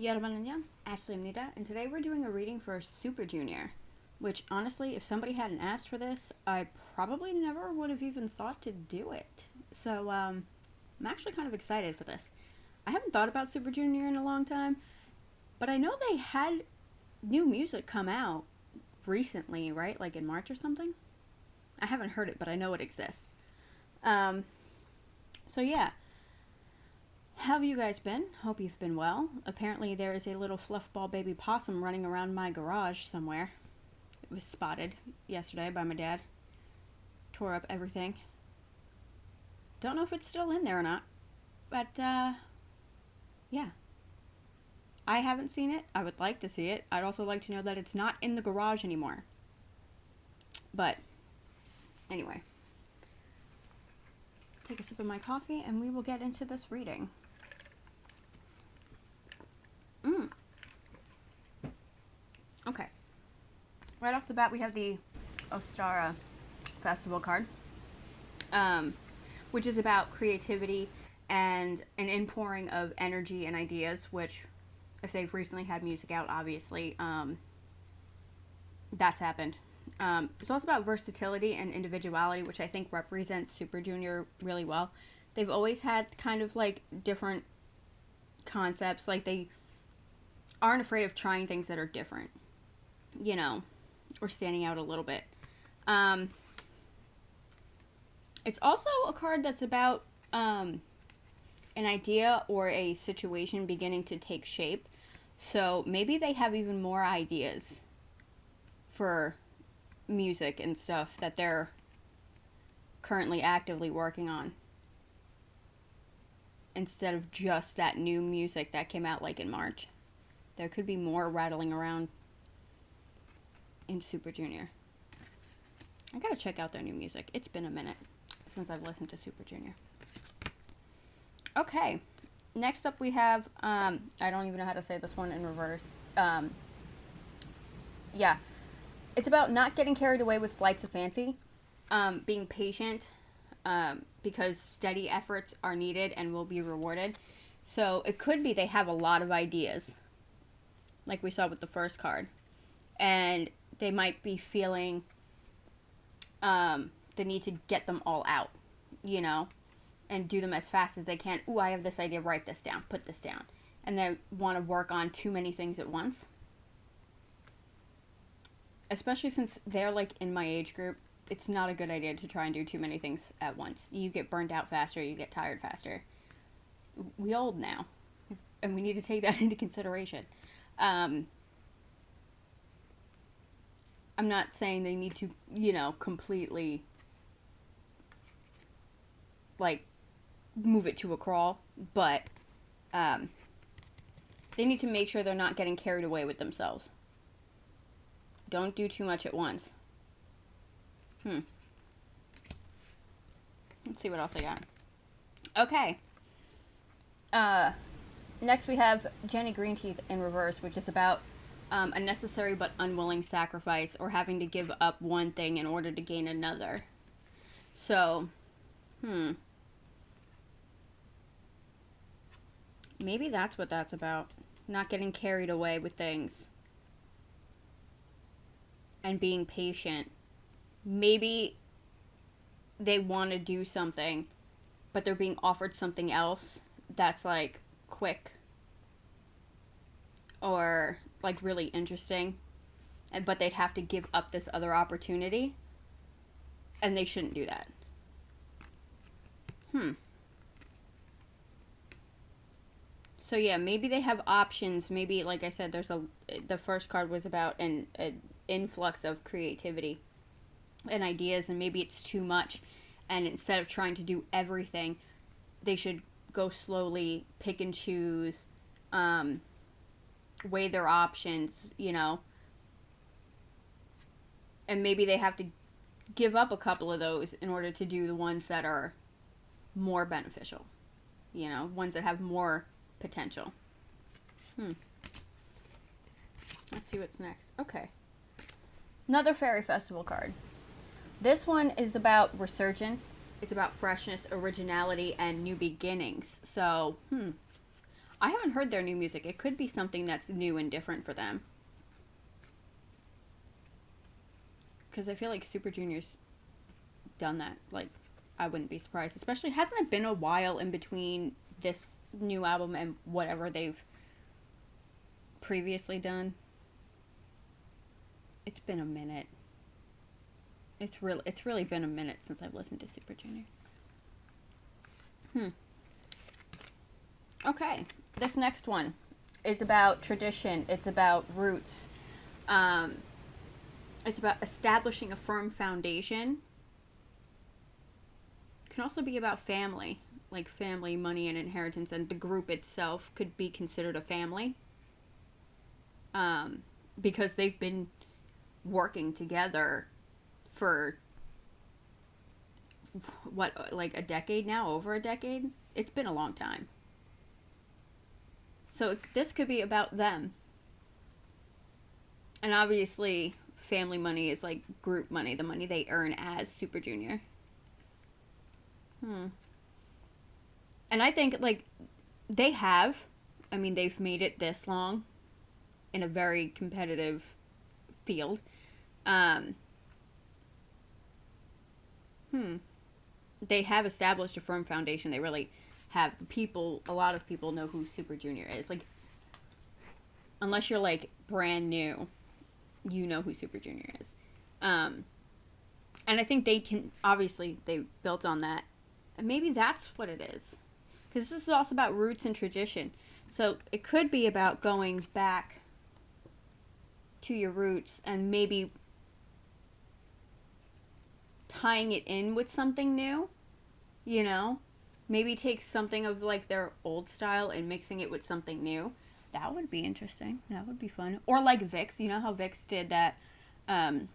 Yaramananyan, Ashley Amnida, and today we're doing a reading for Super Junior, which honestly, if somebody hadn't asked for this, I probably never would have even thought to do it. So, I'm actually kind of excited for this. I haven't thought about Super Junior in a long time, but I know they had new music come out recently, right? Like in March or something? I haven't heard it, but I know it exists. So yeah. How have you guys been? Hope you've been well. Apparently there is a little fluffball baby possum running around my garage somewhere. It was spotted yesterday by my dad. Tore up everything. Don't know if it's still in there or not. But, yeah. I haven't seen it. I would like to see it. I'd also like to know that it's not in the garage anymore. But, anyway. Take a sip of my coffee and we will get into this reading. Okay. Right off the bat, we have the Ostara Festival card, which is about creativity and an inpouring of energy and ideas, which, if they've recently had music out, obviously, that's happened. It's also about versatility and individuality, which I think represents Super Junior really well. They've always had kind of like different concepts, like they aren't afraid of trying things that are different, you know, or standing out a little bit. It's also a card that's about an idea or a situation beginning to take shape. So maybe they have even more ideas for music and stuff that they're currently actively working on, instead of just that new music that came out like in March. There could be more rattling around in Super Junior. I gotta check out their new music. It's been a minute since I've listened to Super Junior. Okay, next up we have, I don't even know how to say this one in reverse. Yeah, it's about not getting carried away with flights of fancy, being patient, because steady efforts are needed and will be rewarded. So it could be they have a lot of ideas, like we saw with the first card, and they might be feeling the need to get them all out, you know, and do them as fast as they can. Ooh, I have this idea, write this down, put this down. And they want to work on too many things at once. Especially since they're like in my age group, it's not a good idea to try and do too many things at once. You get burned out faster, you get tired faster. We old now, and we need to take that into consideration. I'm not saying they need to, you know, completely, like, move it to a crawl, but they need to make sure they're not getting carried away with themselves. Don't do too much at once. Let's see what else I got. Okay. Next we have Jenny Greenteeth in reverse, which is about a necessary but unwilling sacrifice, or having to give up one thing in order to gain another. So, maybe that's what that's about. Not getting carried away with things. And being patient. Maybe they want to do something, but they're being offered something else that's like quick or like really interesting, but they'd have to give up this other opportunity, and they shouldn't do that. So yeah, maybe they have options. Maybe, like I said, the first card was about an influx of creativity and ideas, and maybe it's too much, and instead of trying to do everything, they should go slowly, pick and choose, weigh their options, you know, and maybe they have to give up a couple of those in order to do the ones that are more beneficial, you know, ones that have more potential. Let's see what's next. Okay. Another Fairy Festival card. This one is about resurgence. It's about freshness, originality, and new beginnings. So, I haven't heard their new music. It could be something that's new and different for them. Because I feel like Super Junior's done that. Like, I wouldn't be surprised. Especially, hasn't it been a while in between this new album and whatever they've previously done? It's been a minute. It's really been a minute since I've listened to Super Junior. Okay, this next one is about tradition. It's about roots. It's about establishing a firm foundation. It can also be about family, like family, money, and inheritance, and the group itself could be considered a family. Because they've been working together for what, like a decade now, over a decade? It's been a long time. So this could be about them. And obviously, family money is like group money, the money they earn as Super Junior. And I think, like, they've made it this long in a very competitive field. They have established a firm foundation. They really have. A lot of people know who Super Junior is. Like, unless you're, like, brand new, you know who Super Junior is. And I think they built on that. And maybe that's what it is. Because this is also about roots and tradition. So it could be about going back to your roots and maybe tying it in with something new, you know? Maybe take something of, like, their old style and mixing it with something new. That would be interesting. That would be fun. Or like Vix. You know how Vix did that, what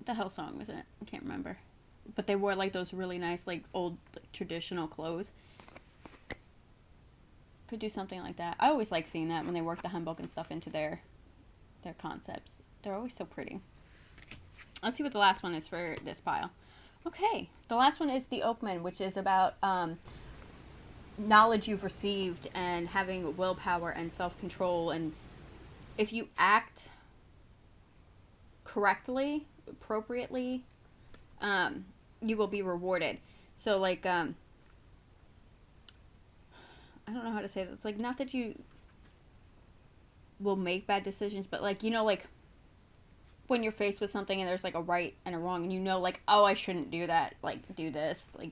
the hell song was it? I can't remember. But they wore, like, those really nice, like, old, like, traditional clothes. Could do something like that. I always like seeing that when they work the hanbok and stuff into their concepts. They're always so pretty. Let's see what the last one is for this pile. Okay, the last one is the Oakman, which is about knowledge you've received and having willpower and self-control. And if you act correctly, appropriately, you will be rewarded. So, like, I don't know how to say that. It's like, not that you will make bad decisions, but, like, you know, like, when you're faced with something and there's, like, a right and a wrong, and you know, like, oh, I shouldn't do that, like, do this, like,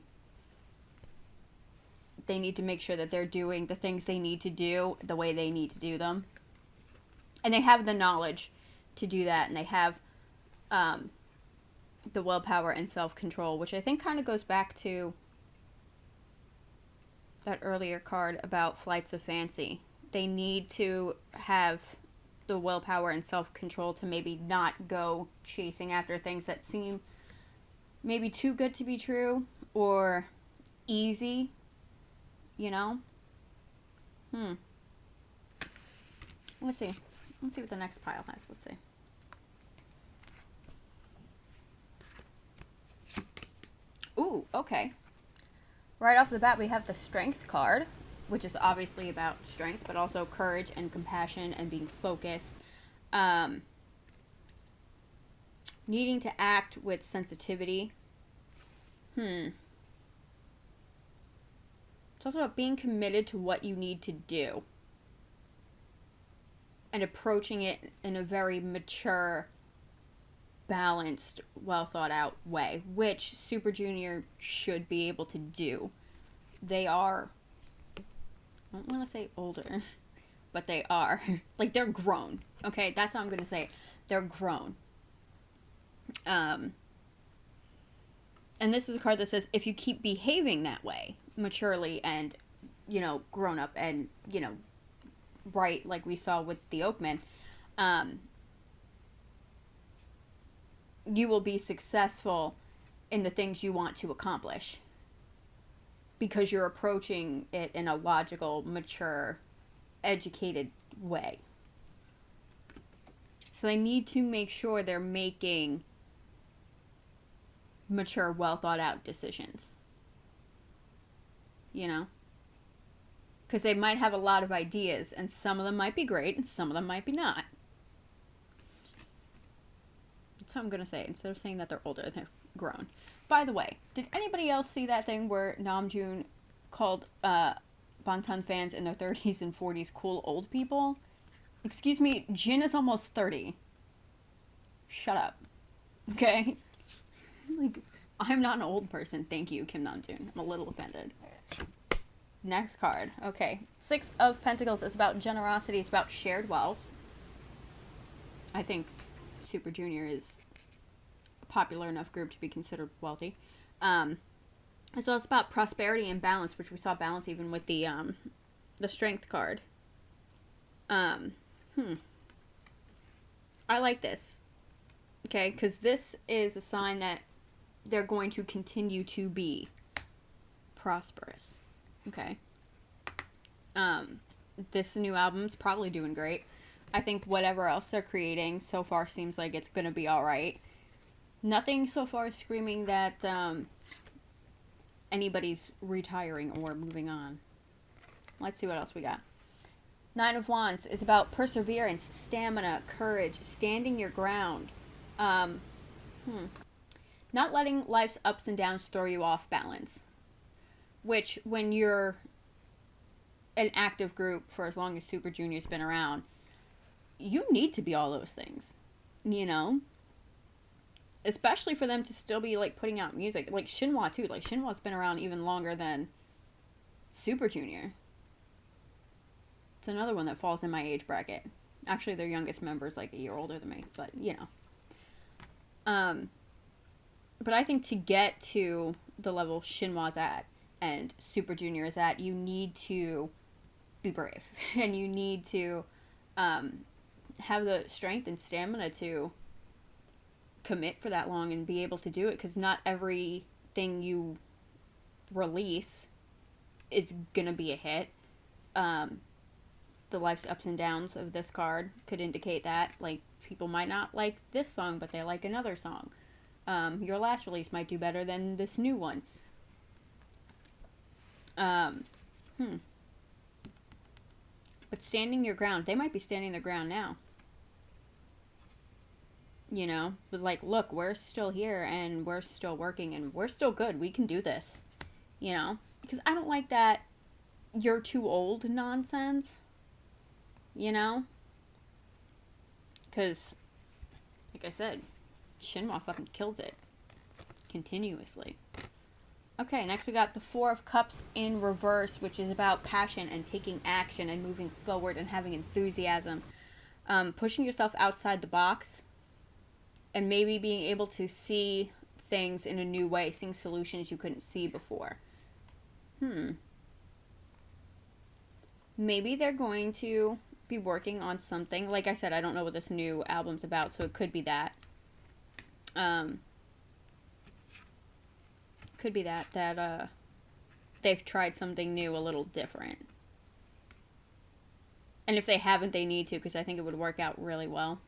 they need to make sure that they're doing the things they need to do the way they need to do them. And they have the knowledge to do that, and they have the willpower and self-control, which I think kind of goes back to that earlier card about Flights of Fancy. They need to have the willpower and self-control to maybe not go chasing after things that seem maybe too good to be true or easy, you know? Let's see. Let's see what the next pile has. Let's see. Ooh, okay. Right off the bat, we have the Strength card, which is obviously about strength, but also courage and compassion and being focused. Needing to act with sensitivity. It's also about being committed to what you need to do. And approaching it in a very mature, balanced, well thought out way, which Super Junior should be able to do. They are, I don't want to say older, but they are. Like, they're grown. Okay, that's how I'm going to say it. They're grown. And this is a card that says, if you keep behaving that way, maturely and, you know, grown up and, you know, right, like we saw with the Oakman, you will be successful in the things you want to accomplish. Because you're approaching it in a logical, mature, educated way. So they need to make sure they're making mature, well thought out decisions. You know? Because they might have a lot of ideas, and some of them might be great, and some of them might be not. That's what I'm going to say. Instead of saying that they're older, they're grown. By the way, did anybody else see that thing where Namjoon called Bangtan fans in their 30s and 40s cool old people? Excuse me, Jin is almost 30. Shut up. Okay? Like, I'm not an old person. Thank you, Kim Namjoon. I'm a little offended. Next card. Okay. Six of Pentacles is about generosity. It's about shared wealth. I think Super Junior is a popular enough group to be considered wealthy. It's also about prosperity and balance, which we saw balance even with the strength card. I like this. Okay, because this is a sign that they're going to continue to be prosperous. Okay. This new album's probably doing great. I think whatever else they're creating so far seems like it's gonna be alright. Nothing so far screaming that anybody's retiring or moving on. Let's see what else we got. Nine of Wands is about perseverance, stamina, courage, standing your ground. Not letting life's ups and downs throw you off balance. Which, when you're an active group for as long as Super Junior's been around, you need to be all those things. You know? Especially for them to still be, like, putting out music. Like, Shinhwa, too. Like, Shinhwa's been around even longer than Super Junior. It's another one that falls in my age bracket. Actually, their youngest member is, like, a year older than me. But, you know. But I think to get to the level Shinhwa's at and Super Junior is at, you need to be brave. And you need to have the strength and stamina to commit for that long and be able to do it. Because not everything you release is going to be a hit. The life's ups and downs of this card could indicate that. Like, people might not like this song, but they like another song. Your last release might do better than this new one. But standing your ground, they might be standing their ground now. You know, but like, look, we're still here and we're still working and we're still good. We can do this. You know, because I don't like that you're too old nonsense. You know, because, like I said, Shinhwa fucking kills it continuously. Okay, next we got the Four of Cups in reverse, which is about passion and taking action and moving forward and having enthusiasm. Pushing yourself outside the box and maybe being able to see things in a new way, seeing solutions you couldn't see before. Maybe they're going to be working on something. Like I said, I don't know what this new album's about, so it could be that. Could be that they've tried something new, a little different. And if they haven't, they need to, because I think it would work out really well.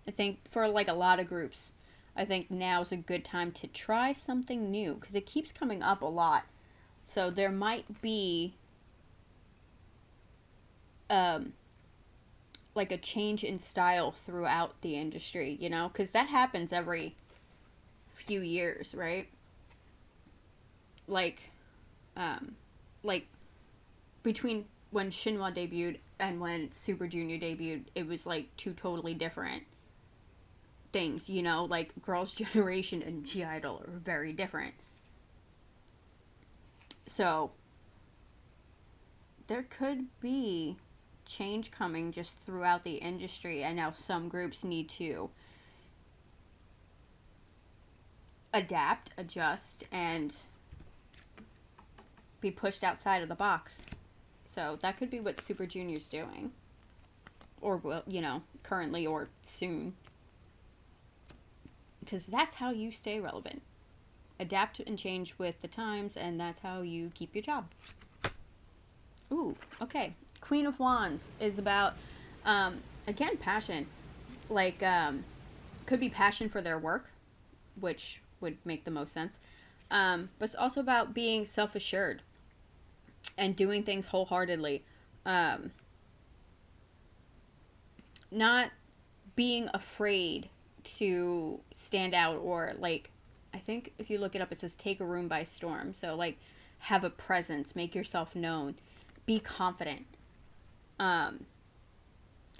I think for, like, a lot of groups, I think now's a good time to try something new, because it keeps coming up a lot. So there might be like a change in style throughout the industry, you know, because that happens every few years, right? Like between when Shinhwa debuted and when Super Junior debuted, it was like two totally different things, you know, like Girls' Generation and G-Idol are very different. So there could be change coming just throughout the industry, and now some groups need to adapt, adjust, and be pushed outside of the box. So that could be what Super Junior's doing. Or, well, you know, currently or soon. Because that's how you stay relevant. Adapt and change with the times, and that's how you keep your job. Ooh, okay. Queen of Wands is about, again, passion. Like, could be passion for their work, which would make the most sense. But it's also about being self-assured and doing things wholeheartedly. Not being afraid to stand out, or like, I think if you look it up, it says take a room by storm. So like, have a presence, make yourself known, be confident.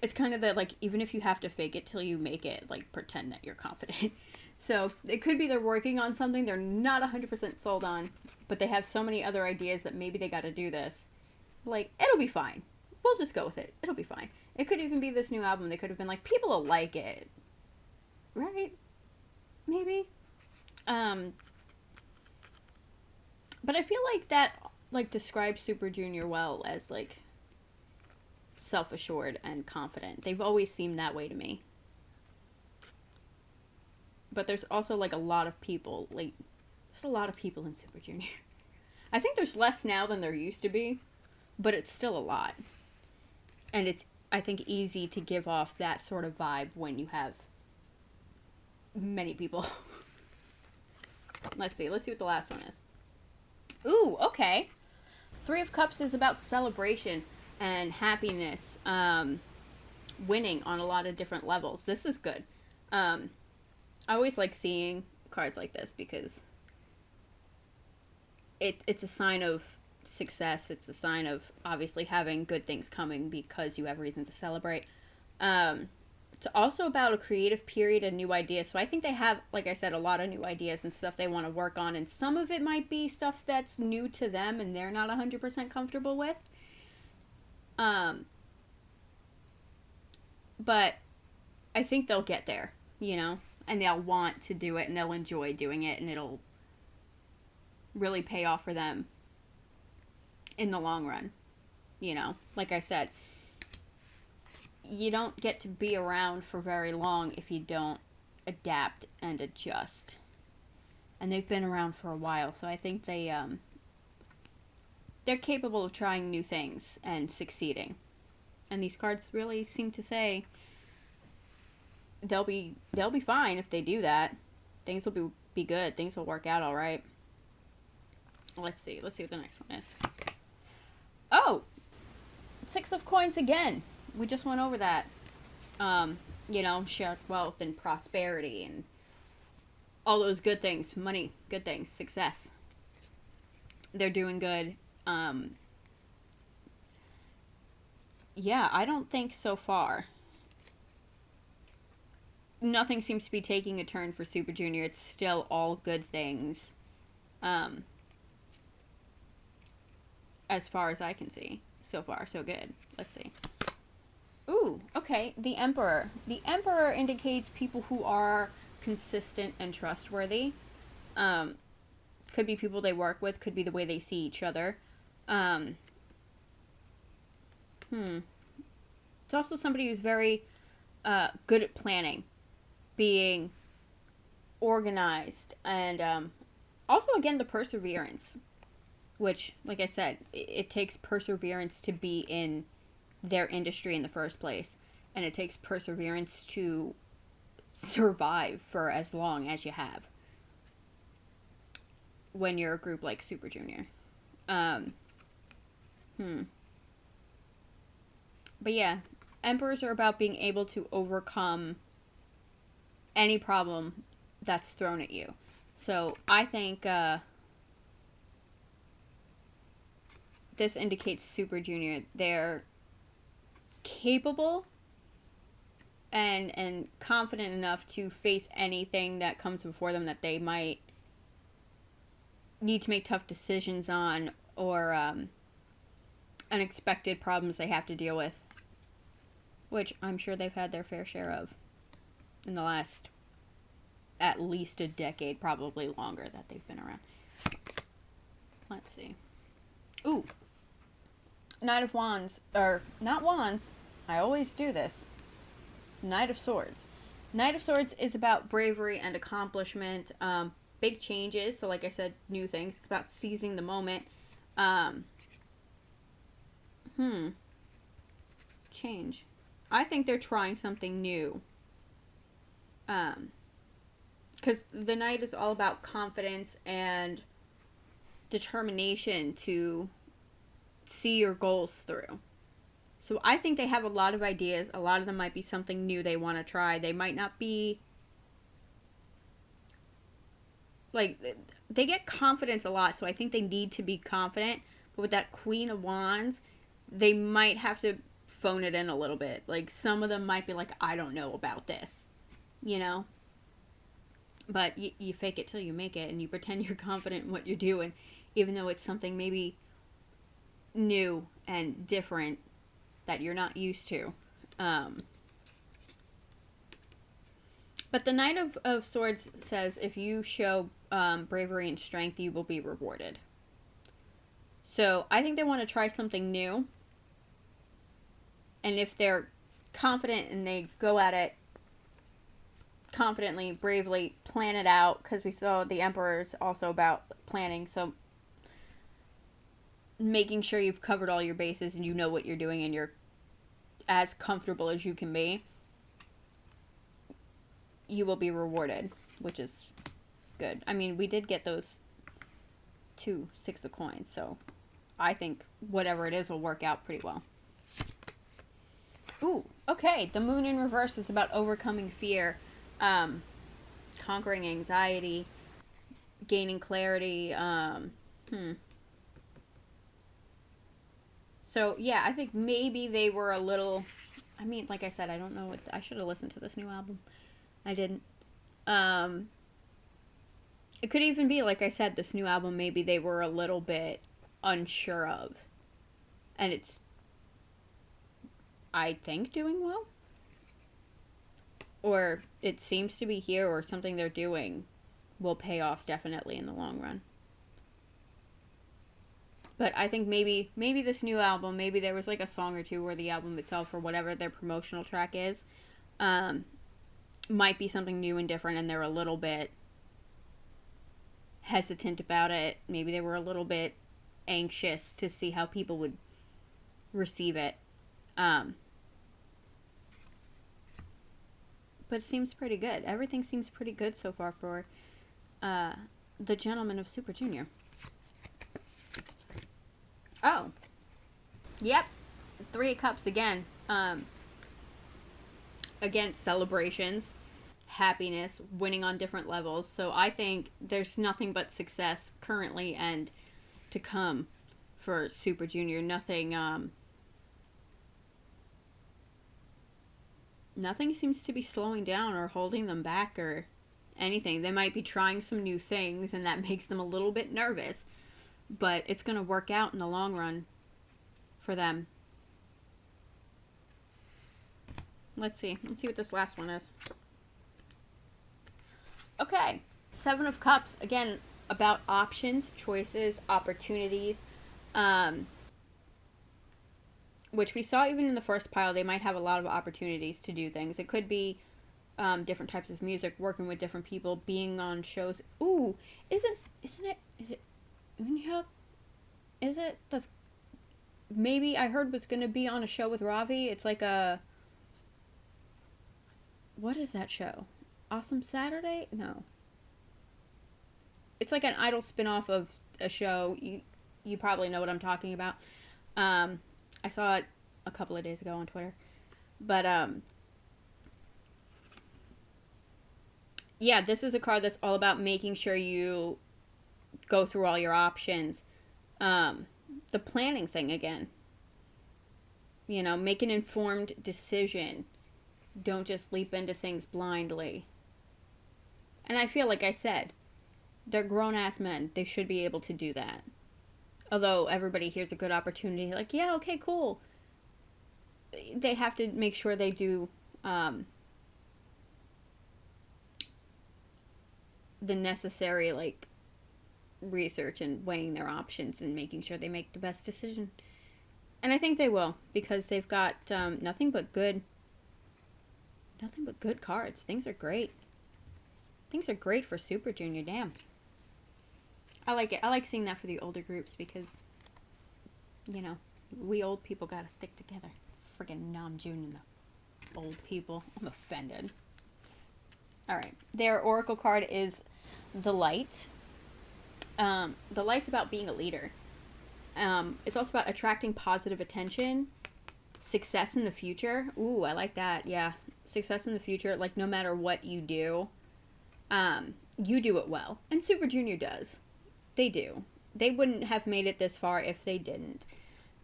It's kind of that, like, even if you have to fake it till you make it, like, pretend that you're confident. So it could be they're working on something they're not 100% sold on, but they have so many other ideas that maybe they got to do this. Like, it'll be fine. We'll just go with it. It'll be fine. It could even be this new album. They could have been like, people will like it. Right? Maybe? But I feel like that, like, describes Super Junior well as, like, self-assured and confident. They've always seemed that way to me. But there's also, like, a lot of people, like, there's a lot of people in Super Junior. I think there's less now than there used to be, but it's still a lot. And it's, I think, easy to give off that sort of vibe when you have many people. Let's see what the last one is. Ooh, okay. Three of Cups is about celebration and happiness, winning on a lot of different levels. This is good. I always like seeing cards like this because it's a sign of success. It's a sign of obviously having good things coming because you have reason to celebrate. It's also about a creative period and new ideas. So I think they have, like I said, a lot of new ideas and stuff they want to work on. And some of it might be stuff that's new to them and they're not 100% comfortable with. But I think they'll get there, you know, and they'll want to do it and they'll enjoy doing it and it'll really pay off for them in the long run. You know, like I said, you don't get to be around for very long if you don't adapt and adjust. And they've been around for a while, so I think they're capable of trying new things and succeeding. And these cards really seem to say they'll be fine if they do that. Things will be good. Things will work out all right. Let's see what the next one is. Oh, Six of Coins again. We just went over that. You know, shared wealth and prosperity and all those good things. Money, good things, success. They're doing good. Yeah, I don't think so far. Nothing seems to be taking a turn for Super Junior. It's still all good things. As far as I can see. So far, so good. Let's see. Ooh, okay. The Emperor. The Emperor indicates people who are consistent and trustworthy. Could be people they work with. Could be the way they see each other. It's also somebody who's very good at planning, being organized, and also, again, the perseverance, which, like I said, it takes perseverance to be in their industry in the first place, and it takes perseverance to survive for as long as you have when you're a group like Super Junior. But yeah, Emperors are about being able to overcome any problem that's thrown at you. So I think this indicates Super Junior. They're capable and confident enough to face anything that comes before them that they might need to make tough decisions on, or unexpected problems they have to deal with, which I'm sure they've had their fair share of in the last at least a decade, probably longer, that they've been around. Let's see. Ooh. Knight of Wands. Or, not Wands. I always do this. Knight of Swords. Knight of Swords is about bravery and accomplishment. Big changes. So, like I said, new things. It's about seizing the moment. Change. I think they're trying something new. Because the Knight is all about confidence and determination to see your goals through. So I think they have a lot of ideas. A lot of them might be something new they want to try. They might not be like, they get confidence a lot, so I think they need to be confident. But with that Queen of Wands, they might have to phone it in a little bit. Like, some of them might be like, I don't know about this, you know? But you fake it till you make it, and you pretend you're confident in what you're doing, even though it's something maybe new and different that you're not used to. But the Knight of Swords says if you show bravery and strength, you will be rewarded. So I think they want to try something new. And if they're confident and they go at it confidently, bravely, plan it out, because we saw the Emperor is also about planning. So making sure you've covered all your bases and you know what you're doing and you're as comfortable as you can be, you will be rewarded, which is good. I mean, we did get those 2 6 of coins, so I think whatever it is will work out pretty well. Ooh, okay. The Moon in reverse is about overcoming fear, conquering anxiety, gaining clarity. So, yeah, I think maybe they were a little... I mean, like I said, I don't know what... I should have listened to this new album. I didn't. It could even be, like I said, this new album, maybe they were a little bit unsure of. And it's, I think, doing well. Or it seems to be here, or something they're doing will pay off definitely in the long run. But I think maybe this new album, maybe there was like a song or two where the album itself, or whatever their promotional track is, might be something new and different, and they're a little bit hesitant about it. Maybe they were a little bit anxious to see how people would receive it. But it seems pretty good. Everything seems pretty good so far for the Gentleman of Super Junior. Oh. Yep. 3 of Cups again. Against celebrations, happiness, winning on different levels. So I think there's nothing but success currently and to come for Super Junior. Nothing seems to be slowing down or holding them back or anything. They might be trying some new things, and that makes them a little bit nervous. But it's going to work out in the long run for them. Let's see what this last one is. Okay, 7 of Cups, again, about options, choices, opportunities, which we saw even in the first pile. They might have a lot of opportunities to do things. It could be different types of music, working with different people, being on shows. Ooh, is it Unhyuk? Is it? That's maybe I heard was going to be on a show with Ravi. It's like a... What is that show? Awesome Saturday? No. It's like an Idol spin-off of a show. You probably know what I'm talking about. I saw it a couple of days ago on Twitter. But, yeah, this is a card that's all about making sure you go through all your options. The planning thing again. You know, make an informed decision. Don't just leap into things blindly. And I feel like I said, they're grown-ass men. They should be able to do that. Although everybody here's a good opportunity, like, yeah, okay, cool. They have to make sure they do the necessary, like, research and weighing their options and making sure they make the best decision. And I think they will, because they've got nothing but good cards. Things are great. Things are great for Super Junior, damn. I like it. I like seeing that for the older groups because, you know, we old people gotta stick together. Friggin' Namjoon and the old people. I'm offended. Alright. Their oracle card is the Light. The Light's about being a leader. It's also about attracting positive attention, success in the future. Ooh, I like that. Yeah, success in the future. Like, no matter what you do, you do it well. And Super Junior does. They do. They wouldn't have made it this far if they didn't.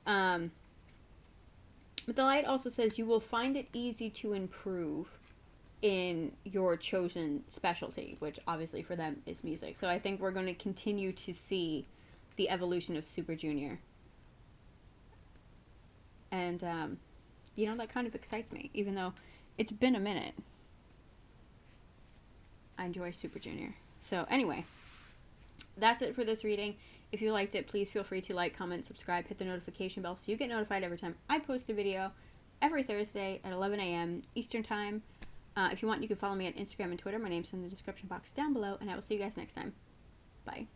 But the light also says you will find it easy to improve in your chosen specialty, which obviously for them is music. So I think we're going to continue to see the evolution of Super Junior. And, that kind of excites me, even though it's been a minute. I enjoy Super Junior. So anyway, that's it for this reading. If you liked it, please feel free to like, comment, subscribe, hit the notification bell so you get notified every time I post a video every Thursday at 11 a.m. Eastern Time. If you want, you can follow me on Instagram and Twitter. My name's in the description box down below, and I will see you guys next time. Bye.